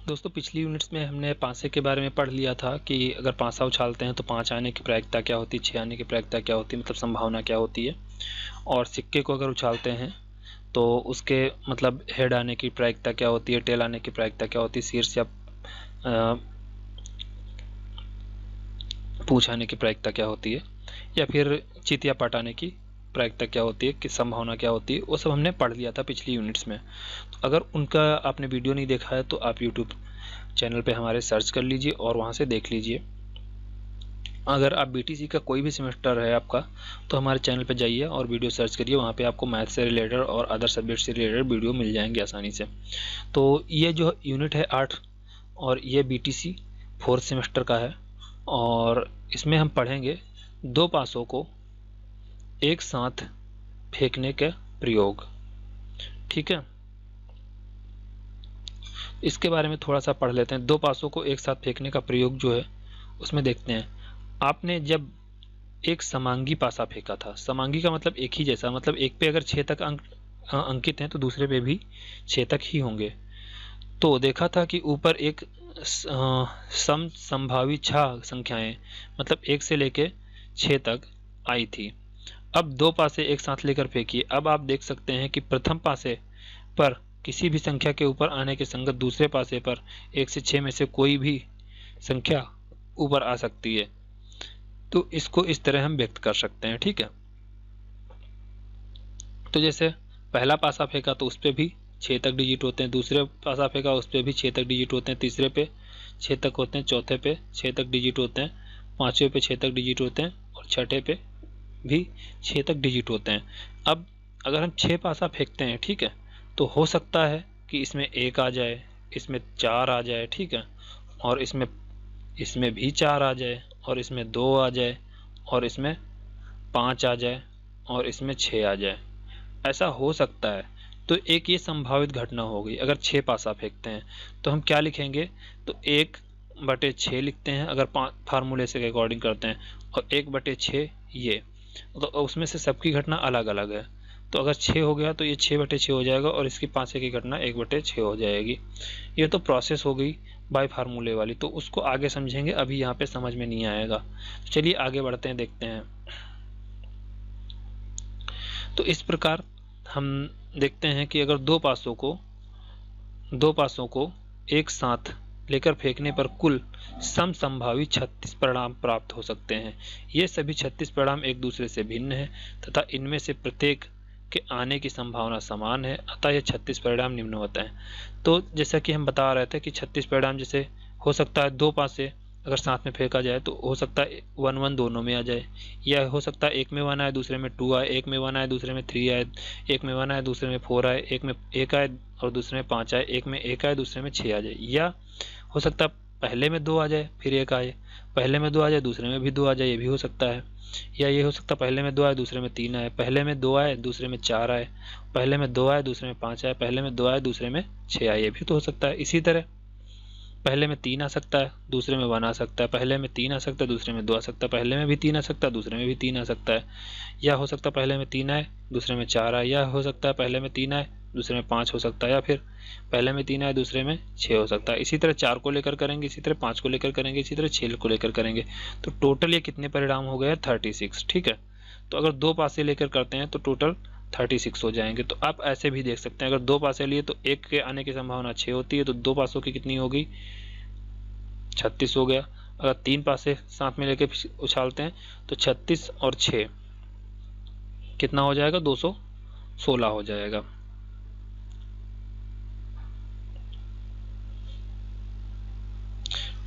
दोस्तों पिछली यूनिट्स में हमने पासे के बारे में पढ़ लिया था कि अगर पासा उछालते हैं तो 5 आने की प्रायिकता क्या होती है, 6 आने की प्रायिकता क्या होती है, मतलब संभावना क्या होती है। और सिक्के को अगर उछालते हैं तो उसके मतलब हेड आने की प्रायिकता क्या होती है, टेल आने की प्रायिकता क्या होती है, शीर्ष या पूंछ आने की प्रायिकता क्या होती है, या फिर चित या पट आने की प्रायिकता क्या होती है, कि संभावना क्या होती है, वो सब हमने पढ़ लिया था पिछली यूनिट्स में। तो अगर उनका आपने वीडियो नहीं देखा है तो आप यूट्यूब चैनल पे हमारे सर्च कर लीजिए और वहाँ से देख लीजिए। अगर आप बीटीसी का कोई भी सेमेस्टर है आपका तो हमारे चैनल पे जाइए और वीडियो सर्च करिए, वहाँ पे आपको मैथ से रिलेटेड और अदर सब्जेक्ट से रिलेटेड वीडियो मिल जाएंगे आसानी से। तो ये जो यूनिट है 8 और ये बीटीसी 4th सेमेस्टर का है और इसमें हम पढ़ेंगे दो पासों को एक साथ फेंकने का प्रयोग। ठीक है, इसके बारे में थोड़ा सा पढ़ लेते हैं। दो पासों को एक साथ फेंकने का प्रयोग जो है उसमें देखते हैं। आपने जब एक समांगी पासा फेंका था, समांगी का मतलब एक ही जैसा, मतलब एक पे अगर 6 तक अंक अंकित हैं तो दूसरे पे भी 6 तक ही होंगे। तो देखा था कि ऊपर एक सम संभावी 6 संख्याएं मतलब 1 से लेके 6 तक आई थी। अब दो पासे एक साथ लेकर फेंकिए। अब आप देख सकते हैं कि प्रथम पासे पर किसी भी संख्या के ऊपर आने के संगत दूसरे पासे पर 1 से 6 में से कोई भी संख्या ऊपर आ सकती है। तो इसको इस तरह हम व्यक्त कर सकते हैं। ठीक है, तो जैसे पहला पासा फेंका तो उस पर भी 6 तक डिजिट होते हैं, दूसरे पासा फेंका उस पर भी 6 तक डिजिट होते हैं, तीसरे पे 6 तक होते हैं, चौथे पे 6 तक डिजिट होते हैं, पांचवें पे 6 तक डिजिट होते हैं और छठे पे भी 6 तक डिजिट होते हैं। अब अगर हम 6 पासा फेंकते हैं, ठीक है, तो हो सकता है कि इसमें 1 आ जाए, इसमें 4 आ जाए, ठीक है, और इसमें भी 4 आ जाए, और इसमें 2 आ जाए, और इसमें 5 आ जाए, और इसमें 6 आ जाए। ऐसा हो सकता है। तो एक ये संभावित घटना हो गई। अगर 6 पासा फेंकते हैं तो हम क्या लिखेंगे, तो 1/6 लिखते हैं अगर फार्मूले से अकॉर्डिंग करते हैं, और 1/6 ये, तो उसमें से सबकी घटना अलग अलग है। तो अगर 6 हो गया तो ये 6/6 हो जाएगा और इसकी पासे की घटना 1/6 हो जाएगी। ये तो प्रोसेस हो गई बाय फार्मूले वाली, तो उसको आगे समझेंगे, अभी यहाँ पे समझ में नहीं आएगा। चलिए आगे बढ़ते हैं, देखते हैं। तो इस प्रकार हम देखते हैं कि अगर दो पासों को एक साथ लेकर फेंकने पर कुल समसंभावी 36 परिणाम प्राप्त हो सकते हैं। ये सभी 36 परिणाम एक दूसरे से भिन्न हैं तथा इनमें से प्रत्येक के आने की संभावना समान है, अतः यह 36 परिणाम निम्नवत हैं। तो जैसा कि हम बता रहे थे कि 36 परिणाम जैसे हो सकता है दो पासे अगर साथ में फेंका जाए तो हो सकता है 1 1 दोनों में आ जाए, या हो सकता है एक में 1 आए दूसरे में 2 आए, एक में 1 आए दूसरे में 3 आए, एक में 1 आए दूसरे में 4 आए, एक में 1 आए और दूसरे में 5 आए, एक में 1 आए दूसरे में 6 आ जाए। या हो सकता है पहले में 2 आ जाए फिर 1 आए, पहले में 2 आ जाए दूसरे में भी 2 आ जाए, ये भी हो सकता है। या ये हो सकता है पहले में 2 आए दूसरे में 3 आए, पहले में 2 आए दूसरे में 4 आए, पहले में 2 आए दूसरे में 5 आए, पहले में 2 आए दूसरे में 6 आए, ये भी तो हो सकता है। इसी तरह पहले में 3 आ सकता है दूसरे में 1 आ सकता है, पहले में 3 आ सकता है दूसरे में 2 आ सकता है, पहले में भी 3 आ सकता है दूसरे में भी 3 आ सकता है। या हो सकता है पहले में 3 आए दूसरे में 4 आए, या हो सकता है पहले में 3 आए दूसरे में 5 हो सकता है, या फिर पहले में 3 आए दूसरे में 6 हो सकता है। इसी तरह 4 को लेकर करेंगे, इसी तरह 5 को लेकर करेंगे, इसी तरह 6 को लेकर करेंगे। तो टोटल ये कितने परिणाम हो गए, 36। ठीक है, तो अगर दो पासे लेकर करते हैं तो टोटल 36 हो जाएंगे। तो आप ऐसे भी देख सकते हैं, अगर दो पासे लिए तो एक के आने की संभावना 6 होती है, तो दो पासों की कितनी होगी, 36 हो गया। अगर 3 पासे साथ में लेके उछालते हैं तो 36 और 6 कितना हो जाएगा, 216 हो जाएगा।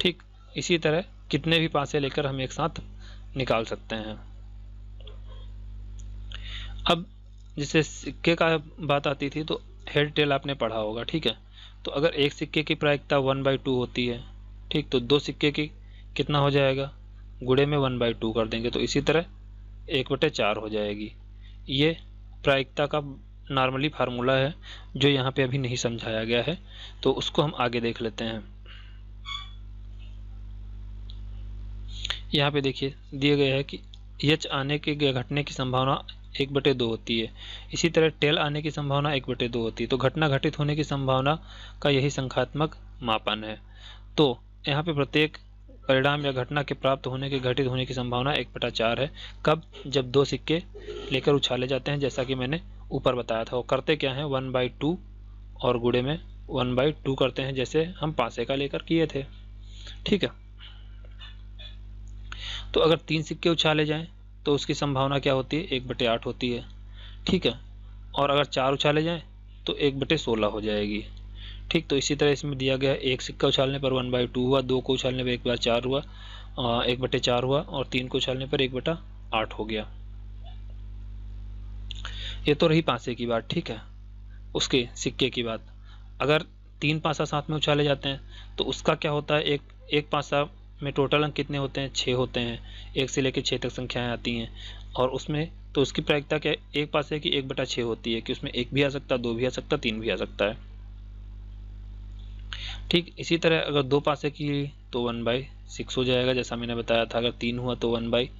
ठीक इसी तरह कितने भी पासे लेकर हम एक साथ निकाल सकते हैं। अब जैसे सिक्के का बात आती थी तो हेड टेल आपने पढ़ा होगा। ठीक है, तो अगर एक सिक्के की प्रायिकता 1/2 होती है, ठीक, तो दो सिक्के की कितना हो जाएगा, गुणे में 1/2 कर देंगे, तो इसी तरह 1/4 हो जाएगी। ये प्रायिकता का नॉर्मली फार्मूला है जो यहाँ पे अभी नहीं समझाया गया है, तो उसको हम आगे देख लेते हैं। यहाँ पे देखिए दिए गए है कि एच आने के घटने की संभावना 1/2 होती है। इसी तरह टेल आने की संभावना 1/2 होती है। तो घटना घटित होने की संभावना का यही संख्यात्मक मापन है। तो यहाँ पे प्रत्येक परिणाम या घटना के प्राप्त होने के घटित होने की संभावना 1/4 है। कब? जब 2 सिक्के लेकर उछाले जाते हैं, जैसा कि मैंने ऊपर बताया था। वो करते क्या है, 1/2 और गुणे में 1/2 करते हैं, जैसे हम पासे का लेकर किए थे। ठीक है। तो अगर 3 सिक्के उछाले जाएं तो उसकी संभावना क्या होती है, 1/8 होती है। ठीक है। और अगर 4 उछाले जाएं तो 1/16 हो जाएगी। ठीक। तो इसी तरह इसमें दिया गया है, 1 सिक्का उछालने पर 1/2 हुआ, 2 को उछालने पर 1/4 हुआ, 1/4 हुआ, और 3 को उछालने पर 1/8 हो गया। ये तो रही पासे की बात। ठीक है। उसके सिक्के की बात, अगर 3 पासा साथ में उछाले जाते हैं तो उसका क्या होता है, एक पासा में टोटल अंक कितने होते हैं, 6 होते हैं। 1 से लेकर 6 तक संख्याएं आती हैं, और उसमें तो उसकी प्रायिकता क्या है, एक पासे की 1/6 होती है कि उसमें 1 भी आ सकता है, 2 भी आ सकता है, 3 भी आ सकता है। ठीक। इसी तरह अगर 2 पासे की तो 1/6 हो जाएगा, जैसा मैंने बताया था। अगर 3 हुआ तो 1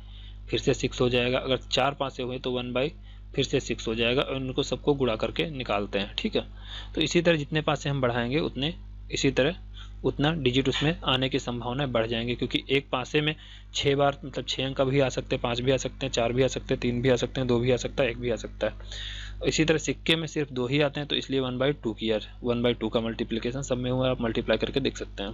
फिर से 6 हो जाएगा। अगर 4 पासे हुए तो 1 फिर से 6 हो जाएगा, और उनको सबको गुणा करके निकालते हैं। ठीक है। तो इसी तरह जितने पासे हम बढ़ाएंगे उतने इसी तरह उतना डिजिट उसमें आने की संभावना बढ़ जाएंगे, क्योंकि एक पासे में 6 बार मतलब 6 अंक भी आ सकते हैं, 5 भी आ सकते हैं, 4 भी आ सकते हैं, 3 भी आ सकते हैं, 2 भी आ सकता है, 1 भी आ सकता है। इसी तरह सिक्के में सिर्फ 2 ही आते हैं, तो इसलिए 1/2 किया, 1/2 का मल्टीप्लिकेशन सब में हुआ, आप मल्टीप्लाई करके देख सकते हैं।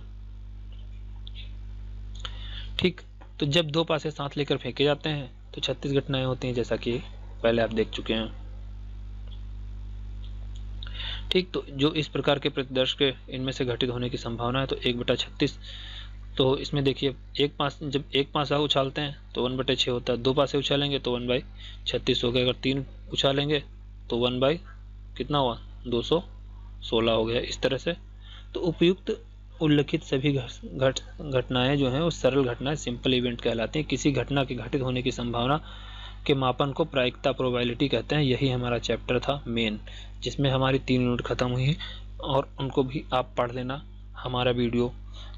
ठीक। तो जब 2 पासे साथ लेकर फेंके जाते हैं तो 36 घटनाएं होती हैं, जैसा कि पहले आप देख चुके हैं। ठीक। तो जो इस प्रकार के प्रतिदर्श के इनमें से घटित होने की संभावना है, तो 1/36। तो इसमें देखिए, जब एक पासा उछालते हैं तो 1/6 होता है, 2 पासे उछालेंगे तो 1/36 हो गया। अगर 3 उछालेंगे तो 1 कितना हुआ, 216 हो गया। इस तरह से तो उपयुक्त उल्लिखित सभी घटनाएं जो हैं वो सरल घटनाएं, सिंपल इवेंट कहलाती हैं। किसी घटना के घटित होने की संभावना के मापन को प्रायिकता, प्रोबेबिलिटी कहते हैं। यही हमारा चैप्टर था मेन, जिसमें हमारी 3 यूनिट खत्म हुई, और उनको भी आप पढ़ लेना। हमारा वीडियो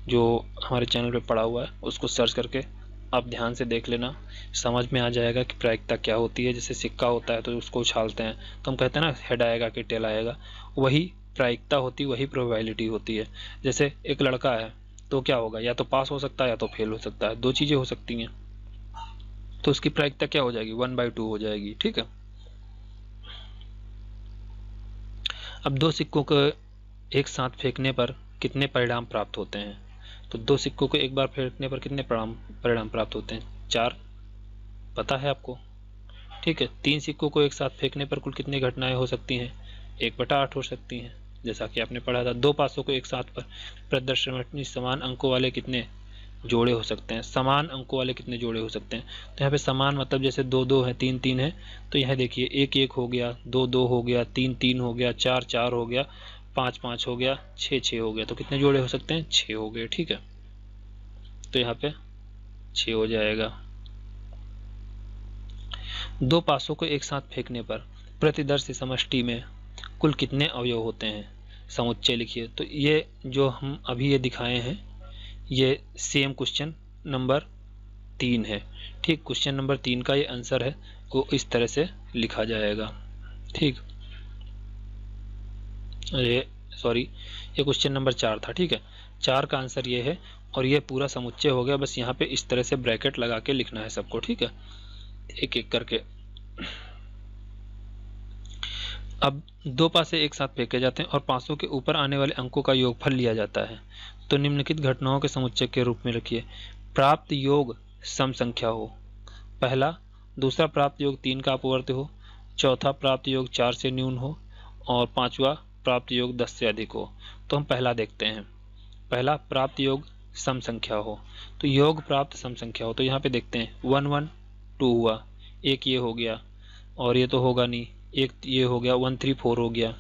जो हमारे चैनल पे पड़ा हुआ है उसको सर्च करके आप ध्यान से देख लेना, समझ में आ जाएगा कि प्रायिकता क्या होती है। जैसे सिक्का होता है तो उसको उछालते हैं तो हम कहते हैं ना, हेड आएगा कि टेल आएगा, वही प्रायिकता होती, वही प्रोबेबिलिटी होती है। जैसे एक लड़का है तो क्या होगा, या तो पास हो सकता है या तो फेल हो सकता है, 2 चीजें हो सकती हैं। तो उसकी प्रायिकता क्या हो जाएगी, 1/2 हो जाएगी। ठीक है। अब 2 सिक्कों को एक साथ फेंकने पर कितने परिणाम प्राप्त होते हैं? तो 2 सिक्कों को एक बार फेंकने पर कितने परिणाम प्राप्त होते हैं? 4, पता है आपको। ठीक है। 3 सिक्कों को एक साथ फेंकने पर कुल कितनी घटनाएं हो सकती हैं? 1/8 हो सकती हैं, जैसा कि आपने पढ़ा था। 2 पासों को एक साथ पर प्रदर्शन समान अंकों वाले कितने जोड़े हो सकते हैं? समान अंकों वाले कितने जोड़े हो सकते हैं? तो यहाँ पे समान मतलब जैसे 2-2 है, 3-3 है, तो यहाँ देखिए 1-1 हो गया, 2-2 हो गया, 3-3 हो गया, 4-4 हो गया, 5-5 हो गया, 6-6 हो गया। तो कितने जोड़े हो सकते हैं? 6 हो गए। ठीक है। तो यहाँ पे 6 हो जाएगा। 2 पासों को एक साथ फेंकने पर प्रतिदर्शी समष्टि में कुल कितने अवयव होते हैं? समुच्चय लिखिए। तो ये जो हम अभी ये दिखाए हैं, ये सेम क्वेश्चन नंबर 3 है। ठीक। क्वेश्चन नंबर 3 का ये आंसर है, वो इस तरह से लिखा जाएगा। ठीक। ये क्वेश्चन नंबर 4 था। ठीक है। 4 का आंसर ये है, और ये पूरा समुच्चय हो गया। बस यहाँ पे इस तरह से ब्रैकेट लगा के लिखना है सबको। ठीक है, एक एक करके। अब 2 पासे एक साथ फेंके जाते हैं और पासों के ऊपर आने वाले अंकों का योगफल लिया जाता है। तो निम्नलिखित घटनाओं के समुच्चय के रूप में लिखिए। प्राप्त योग सम संख्या हो। पहला। दूसरा, प्राप्त योग 3 का अपवर्त्य हो। चौथा, प्राप्त योग 4 से न्यून हो। और पांचवा, प्राप्त योग 10 से अधिक हो। तो हम पहला देखते हैं। पहला, प्राप्त योग सम संख्या हो। तो योग प्राप्त सम संख्या हो, तो यहाँ पे देखते हैं 1 1 2 हुआ, एक ये हो गया, और ये तो होगा नहीं, एक ये हो गया, 1 3 4 हो गया,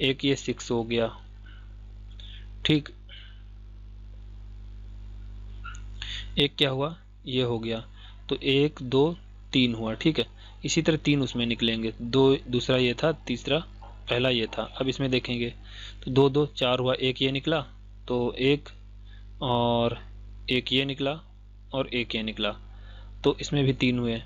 एक ये 6 हो गया। ठीक। एक क्या हुआ, ये हो गया, तो 1 2 3 हुआ। ठीक है। इसी तरह 3 उसमें निकलेंगे, 2 दूसरा ये था, तीसरा पहला ये था। अब इसमें देखेंगे तो 2 2 4 हुआ, एक ये निकला, तो एक, और एक ये निकला, और एक ये निकला, तो इसमें भी 3 हुए।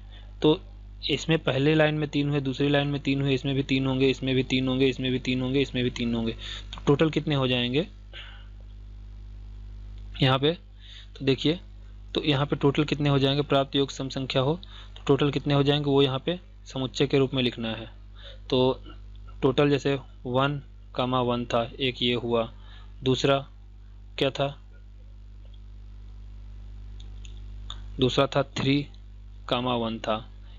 तो इसमें पहले लाइन में 3 हुए, दूसरी लाइन में 3 हुए, इसमें भी 3 होंगे, इसमें भी 3 होंगे, इसमें भी 3 होंगे, इसमें भी 3 होंगे, तो टोटल कितने हो जाएंगे यहाँ पे? तो देखिए, तो यहाँ पे टोटल कितने हो जाएंगे? प्राप्त योग सम संख्या हो तो टोटल कितने हो जाएंगे वो यहाँ पे समुच्चय के रूप में लिखना है। तो टोटल जैसे 1, 1 था, एक ये हुआ, दूसरा क्या था? दूसरा था 3, 1 था,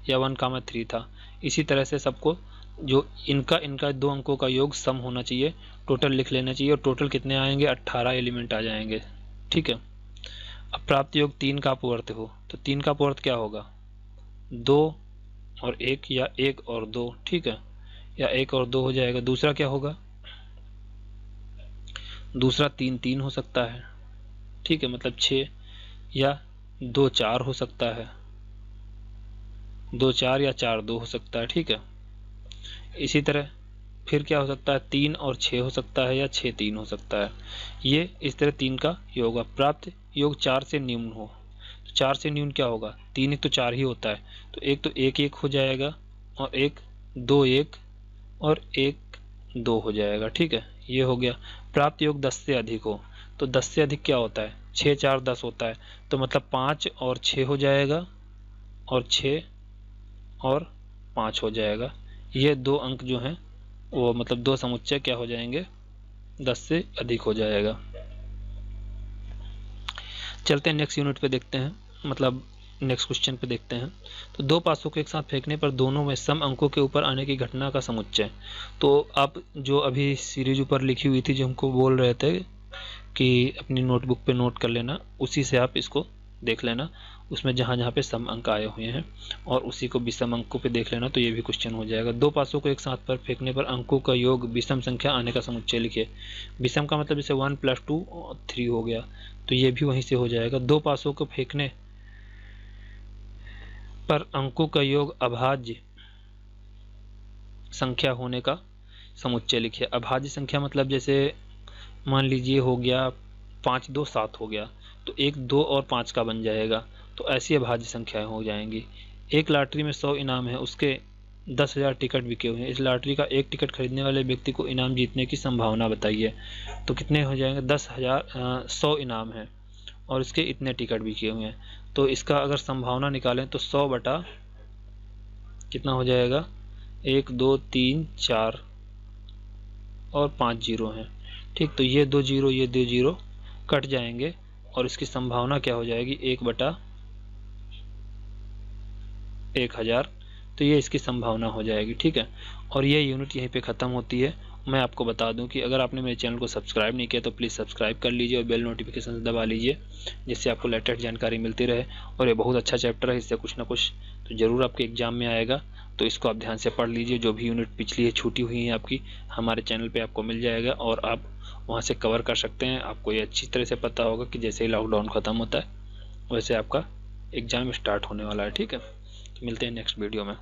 या 1, 3 था। इसी तरह से सबको जो इनका 2 अंकों का योग सम होना चाहिए, टोटल लिख लेना चाहिए, और टोटल कितने आएंगे? 18 एलिमेंट आ जाएंगे। ठीक है। अब प्राप्त योग 3 का अपवर्त हो तो 3 का अपवर्त क्या होगा? 2 और 1, या 1 और 2, ठीक है, या 1 और 2 हो जाएगा। दूसरा क्या होगा? दूसरा 3 हो सकता है, ठीक है, मतलब 6, या 2 4 हो सकता है, 2 4 या 4 2 हो सकता है, ठीक है। इसी तरह फिर क्या हो सकता है? 3 और 6 हो सकता है, या 6 3 हो सकता है। ये इस तरह 3 का योग होगा। प्राप्त योग 4 से न्यून हो तो 4 से न्यून क्या होगा? 3 1 तो 4 ही होता है, तो एक तो 1 1 हो जाएगा, और एक 2 1 और 1 2 हो जाएगा, ठीक है, ये हो गया। प्राप्त योग 10 से अधिक हो तो 10 से अधिक क्या होता है? 6 4 10 होता है, तो मतलब 5 और 6 हो जाएगा, और 6 और 5 हो जाएगा। ये 2 अंक जो हैं वो मतलब 2 समुच्चय क्या हो जाएंगे? 10 से अधिक हो जाएगा। चलते हैं नेक्स्ट यूनिट पे देखते हैं, मतलब नेक्स्ट क्वेश्चन पे देखते हैं। तो 2 पासों को एक साथ फेंकने पर दोनों में सम अंकों के ऊपर आने की घटना का समुच्चय। तो आप जो अभी सीरीज ऊपर लिखी हुई थी, जो हमको बोल रहे थे कि अपनी नोटबुक पे नोट कर लेना, उसी से आप इसको देख लेना, उसमें जहाँ जहाँ पे सम अंक आए हुए हैं, और उसी को विषम अंकों पे देख लेना, तो ये भी क्वेश्चन हो जाएगा। 2 पासों को एक साथ पर फेंकने पर अंकों का योग विषम संख्या आने का समुच्चय लिखिए। विषम का मतलब जैसे 1 + 2 और 3 हो गया, तो ये भी वहीं से हो जाएगा। 2 पासों को फेंकने पर अंकों का योग अभाज्य संख्या होने का समुच्चय लिखिए। अभाज्य संख्या मतलब जैसे मान लीजिए हो गया 5 2 7 हो गया, तो 1 2 और 5 का बन जाएगा, तो ऐसी अभाज्य संख्याएं हो जाएंगी। एक लॉटरी में 100 इनाम है, उसके 10,000 टिकट बिके हुए हैं। इस लॉटरी का एक टिकट खरीदने वाले व्यक्ति को इनाम जीतने की संभावना बताइए। तो कितने हो जाएंगे? 100 इनाम है और इसके इतने टिकट बिके हुए हैं, तो इसका अगर संभावना निकालें तो 100 बटा कितना हो जाएगा? 1 2 3 4 और 5 जीरो हैं, ठीक, तो ये 2 जीरो, ये 2 जीरो कट जाएंगे, और इसकी संभावना क्या हो जाएगी? 1 बटा 1000, तो ये इसकी संभावना हो जाएगी, ठीक है। और ये यूनिट यहीं पे ख़त्म होती है। मैं आपको बता दूं कि अगर आपने मेरे चैनल को सब्सक्राइब नहीं किया तो प्लीज़ सब्सक्राइब कर लीजिए और बेल नोटिफिकेशन दबा लीजिए, जिससे आपको लेटेस्ट जानकारी मिलती रहे। और ये बहुत अच्छा चैप्टर है, इससे कुछ ना कुछ तो ज़रूर आपके एग्जाम में आएगा, तो इसको आप ध्यान से पढ़ लीजिए। जो भी यूनिट पिछली छूटी हुई है आपकी, हमारे चैनल पर आपको मिल जाएगा, और आप वहाँ से कवर कर सकते हैं। आपको ये अच्छी तरह से पता होगा कि जैसे ही लॉकडाउन ख़त्म होता है वैसे आपका एग्ज़ाम स्टार्ट होने वाला है, ठीक है। तो मिलते हैं नेक्स्ट वीडियो में।